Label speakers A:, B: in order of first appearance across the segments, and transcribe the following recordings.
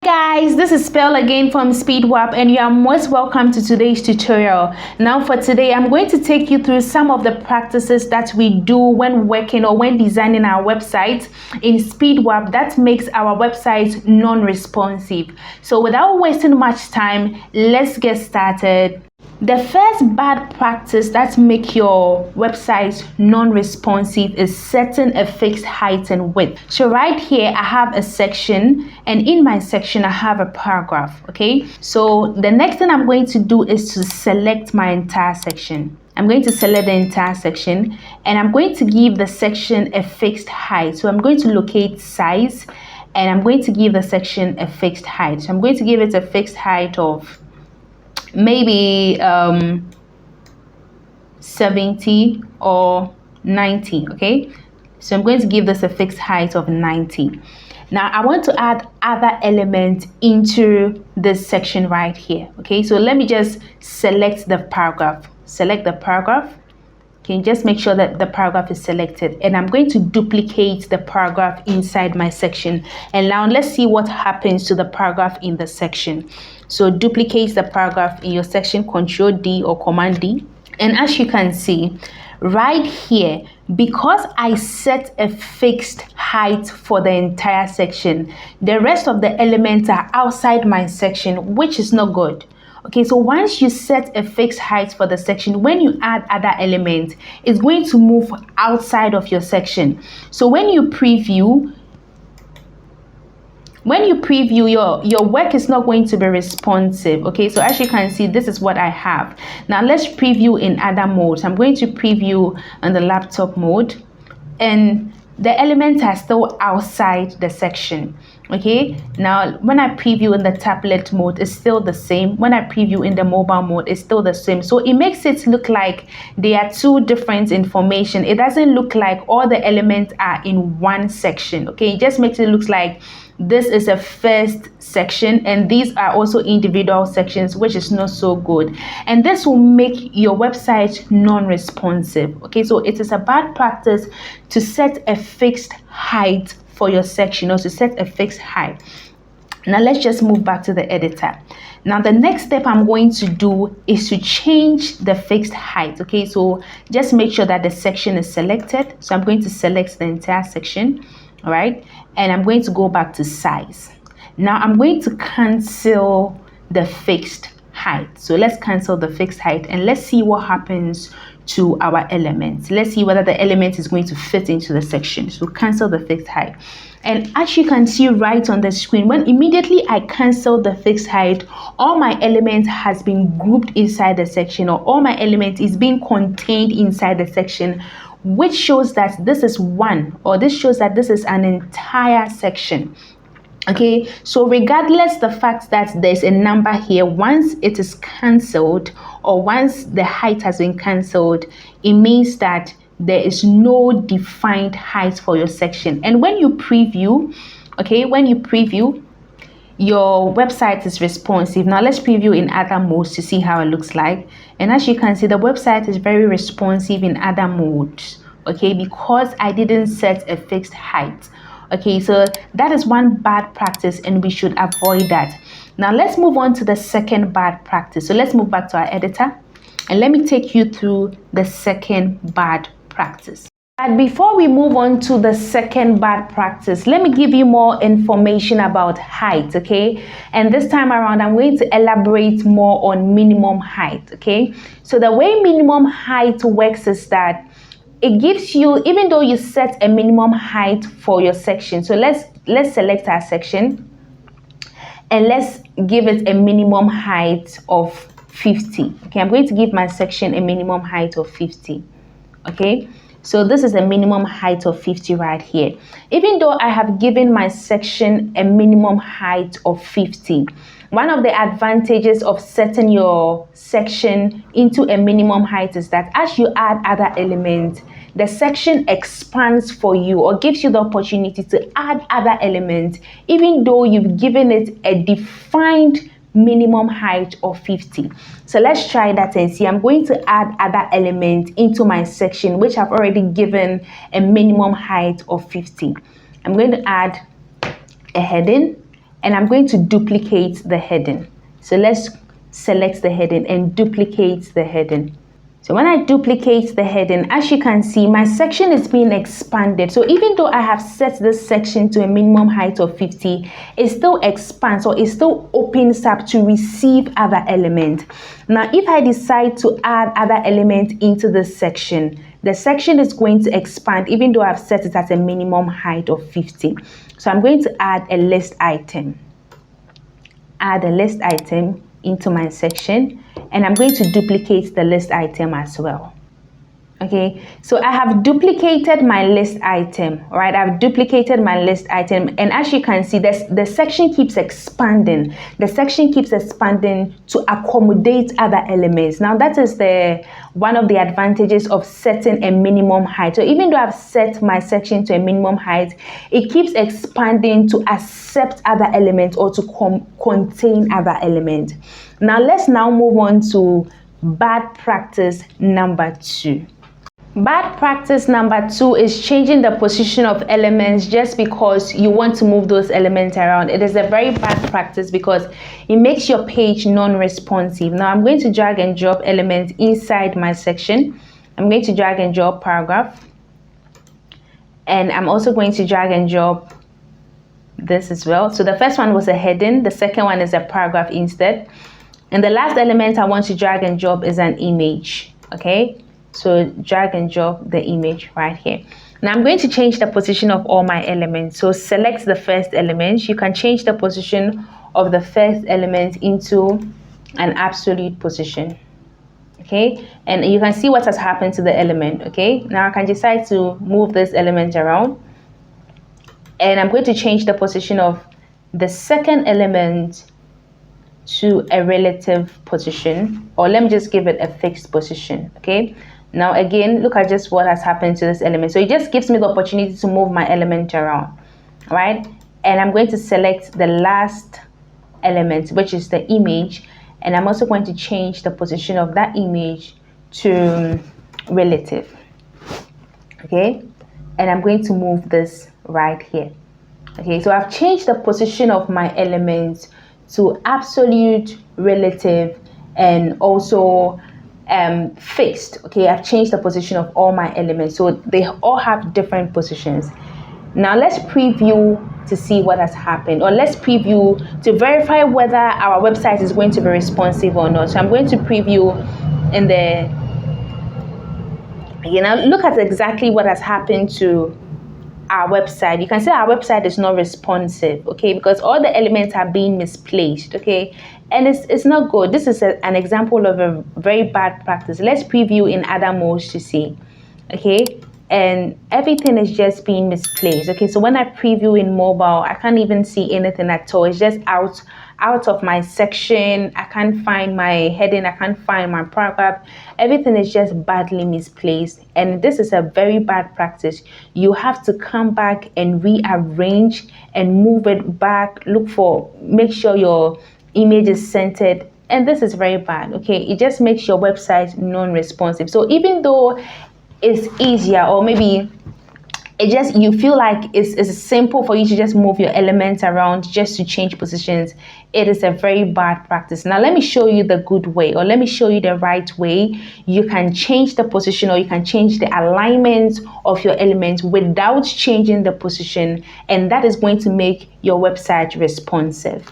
A: Guys, this is Spell again from Speedwapp, and you are most welcome to today's tutorial. Now for today, I'm going to take you through some of the practices that we do when working or when designing our website in Speedwapp that makes our website non-responsive. So without wasting much time, let's get started. The first bad practice that make your website non-responsive is setting a fixed height and width. So right here I have a section, and in my section I have a paragraph. Okay, so the next thing I'm going to do is to select my entire section. I'm going to select the entire section, and I'm going to give the section a fixed height. So I'm going to locate size, and I'm going to give the section a fixed height. So I'm going to give it a fixed height of maybe 70 or 90. Okay, so I'm going to give this a fixed height of 90. Now I want to add other elements into this section right here. Okay, so let me just select the paragraph. Select the paragraph. Okay, just make sure that the paragraph is selected, and I'm going to duplicate the paragraph inside my section. And now let's see what happens to the paragraph in the section. So duplicate the paragraph in your section, Control D or Command D. And as you can see right here, because I set a fixed height for the entire section, the rest of the elements are outside my section, which is not good. Okay, so once you set a fixed height for the section, when you add other elements, it's going to move outside of your section. So when you preview your work is not going to be responsive. Okay, so as you can see, this is what I have. Now let's preview in other modes. I'm going to preview on the laptop mode, and the elements are still outside the section. Okay, now when I preview in the tablet mode, it's still the same. When I preview in the mobile mode, it's still the same. So it makes it look like they are two different information. It doesn't look like all the elements are in one section. Okay, it just makes it look like this is a first section and these are also individual sections, which is not so good, and this will make your website non-responsive. Okay, so it is a bad practice to set a fixed height for your section, or to set a fixed height. Now let's just move back to the editor. Now the next step I'm going to do is to change the fixed height. Okay, so just make sure that the section is selected. So I'm going to select the entire section. All right, and I'm going to go back to size. Now I'm going to cancel the fixed height. So let's cancel the fixed height, and let's see what happens to our elements. Let's see whether the element is going to fit into the section. So cancel the fixed height, and as you can see right on the screen, when immediately I cancel the fixed height, all my element has been grouped inside the section, or all my element is being contained inside the section, which shows that this is one, or this shows that this is an entire section. Okay, so regardless the fact that there's a number here, once it is cancelled, or once the height has been cancelled, it means that there is no defined height for your section. And when you preview, okay, when you preview, your website is responsive. Now let's preview in other modes to see how it looks like. And as you can see, the website is very responsive in other modes. Okay, because I didn't set a fixed height. Okay, so that is one bad practice, and we should avoid that. Now let's move on to the second bad practice. So let's move back to our editor, and let me take you through the second bad practice. But before we move on to the second bad practice, let me give you more information about height. Okay, and this time around I'm going to elaborate more on minimum height. Okay, so the way minimum height works is that it gives you, even though you set a minimum height for your section, so let's select our section, and let's give it a minimum height of 50. Okay, I'm going to give my section a minimum height of 50. Okay, so this is a minimum height of 50 right here. Even though I have given my section a minimum height of 50, one of the advantages of setting your section into a minimum height is that as you add other elements, the section expands for you, or gives you the opportunity to add other elements, even though you've given it a defined minimum height of 50. So let's try that and see. I'm going to add other elements into my section, which I've already given a minimum height of 50. I'm going to add a heading, and I'm going to duplicate the heading. So let's select the heading and duplicate the heading. So when I duplicate the heading, as you can see, my section is being expanded. So even though I have set this section to a minimum height of 50, it still expands, or it still opens up to receive other elements. Now, if I decide to add other elements into this section, the section is going to expand even though I've set it at a minimum height of 50. So I'm going to add a list item. Add a list item into my section, and I'm going to duplicate the list item as well. Okay, so I have duplicated my list item, right? I've duplicated my list item, and as you can see, the section keeps expanding. The section keeps expanding to accommodate other elements. Now, that is one of the advantages of setting a minimum height. So even though I've set my section to a minimum height, it keeps expanding to accept other elements or to contain other elements. Now, let's now move on to bad practice number 2. Bad practice number 2 is changing the position of elements just because you want to move those elements around. It is a very bad practice because it makes your page non-responsive. Now I'm going to drag and drop elements inside my section. I'm going to drag and drop paragraph, and I'm also going to drag and drop this as well. So the first one was a heading, the second one is a paragraph instead, and the last element I want to drag and drop is an image. Okay, so drag and drop the image right here. Now I'm going to change the position of all my elements. So select the first element. You can change the position of the first element into an absolute position. Okay, and you can see what has happened to the element. Okay, now I can decide to move this element around, and I'm going to change the position of the second element to a relative position, or let me just give it a fixed position. Okay, now again, look at just what has happened to this element. So it just gives me the opportunity to move my element around, right? And I'm going to select the last element, which is the image, and I'm also going to change the position of that image to relative. Okay, and I'm going to move this right here. Okay, so I've changed the position of my elements to absolute, relative, and also fixed. Okay, I've changed the position of all my elements, so they all have different positions. Now let's preview to see what has happened, or let's preview to verify whether our website is going to be responsive or not. So I'm going to preview in the, look at exactly what has happened to our website. You can see our website is not responsive, okay, because all the elements are being misplaced. Okay, and it's not good. This is an example of a very bad practice. Let's preview in other modes to see. Okay, and everything is just being misplaced. Okay, so when I preview in mobile, I can't even see anything at all. It's just out of my section. I can't find my heading, I can't find my paragraph. Everything is just badly misplaced, and this is a very bad practice. You have to come back and rearrange and move it back. Make sure your image is centered, and this is very bad. Okay, it just makes your website non-responsive. So even though it's easier, or maybe you feel like it's simple for you to just move your elements around just to change positions, it is a very bad practice. Now let me show you the good way, or let me show you the right way you can change the position, or you can change the alignment of your elements without changing the position, and that is going to make your website responsive.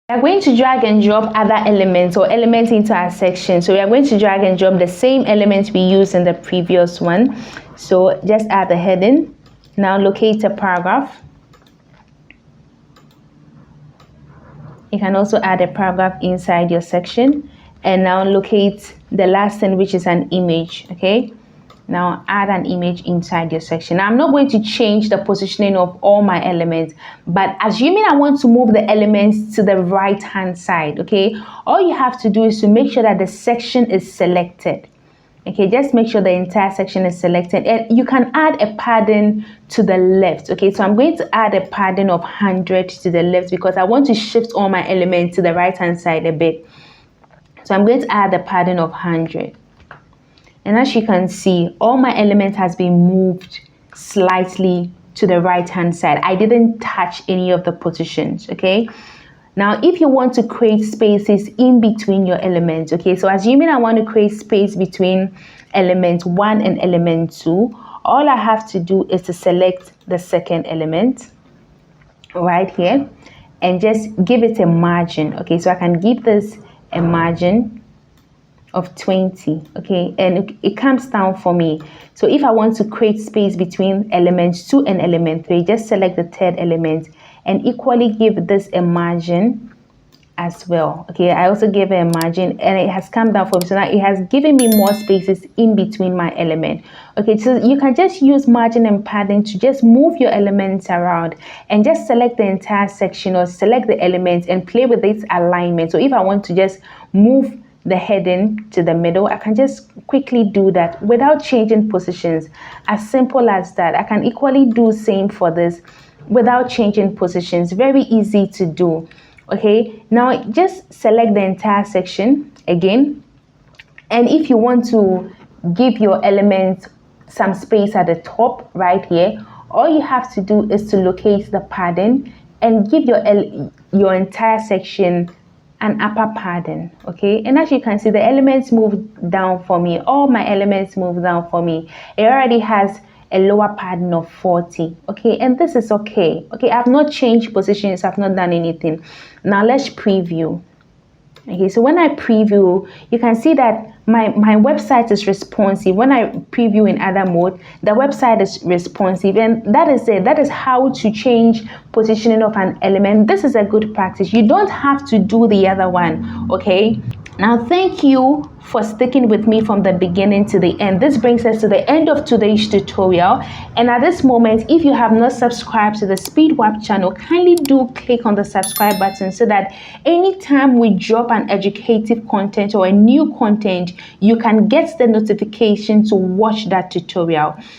A: We are going to drag and drop other elements or elements into our section. So we are going to drag and drop the same elements we used in the previous one. So just add the heading. Now locate a paragraph. You can also add a paragraph inside your section. And now locate the last thing, which is an image. Okay, now add an image inside your section. Now I'm not going to change the positioning of all my elements, but assuming I want to move the elements to the right hand side, okay, all you have to do is to make sure that the section is selected. Okay, just make sure the entire section is selected, and you can add a padding to the left. Okay, so I'm going to add a padding of 100 to the left because I want to shift all my elements to the right hand side a bit. So I'm going to add a padding of 100. And as you can see, all my element has been moved slightly to the right hand side. I didn't touch any of the positions. Okay, now if you want to create spaces in between your elements, okay, so assuming I want to create space between element 1 and element 2, all I have to do is to select the second element right here and just give it a margin. Okay, so I can give this a margin of 20. Okay, and it comes down for me. So if I want to create space between element 2 and element 3, just select the third element and equally give this a margin as well. Okay, I also gave it a margin and it has come down for me. So now it has given me more spaces in between my element. Okay, so you can just use margin and padding to just move your elements around and just select the entire section or select the elements and play with its alignment. So if I want to just move the heading to the middle, I can just quickly do that without changing positions. As simple as that. I can equally do same for this without changing positions. Very easy to do. Okay, now just select the entire section again, and if you want to give your element some space at the top right here, all you have to do is to locate the padding and give your entire section an upper padding. Okay, and as you can see, the elements move down for me. All my elements move down for me. It already has a lower padding of 40. Okay, and this is okay. Okay, I've not changed positions, I've not done anything. Now let's preview. Okay, so when I preview, you can see that my website is responsive. When I preview in other mode, the website is responsive, and that is it. That is how to change positioning of an element. This is a good practice. You don't have to do the other one. Okay, now thank you for sticking with me from the beginning to the end. This brings us to the end of today's tutorial, and at this moment, if you have not subscribed to the Speedwapp channel, kindly do click on the subscribe button so that anytime we drop an educative content or a new content, you can get the notification to watch that tutorial.